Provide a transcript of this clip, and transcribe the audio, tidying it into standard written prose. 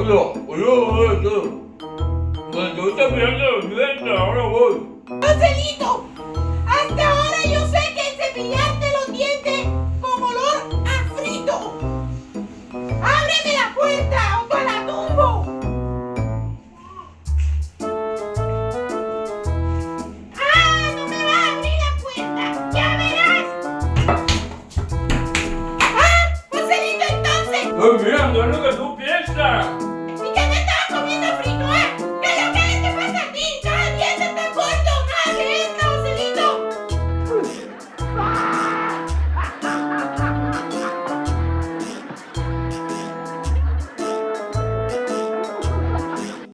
Me estoy cepillando los dientes, ahora voy. Joselito, hasta ahora yo sé que cepillarte los dientes con olor a frito. ¡Ábreme la puerta o te la tumbo! ¡Ah, no me vas a abrir la puerta! ¡Ya verás! ¡Ah, Joselito, entonces! Estoy mirando, es lo que tú piensas.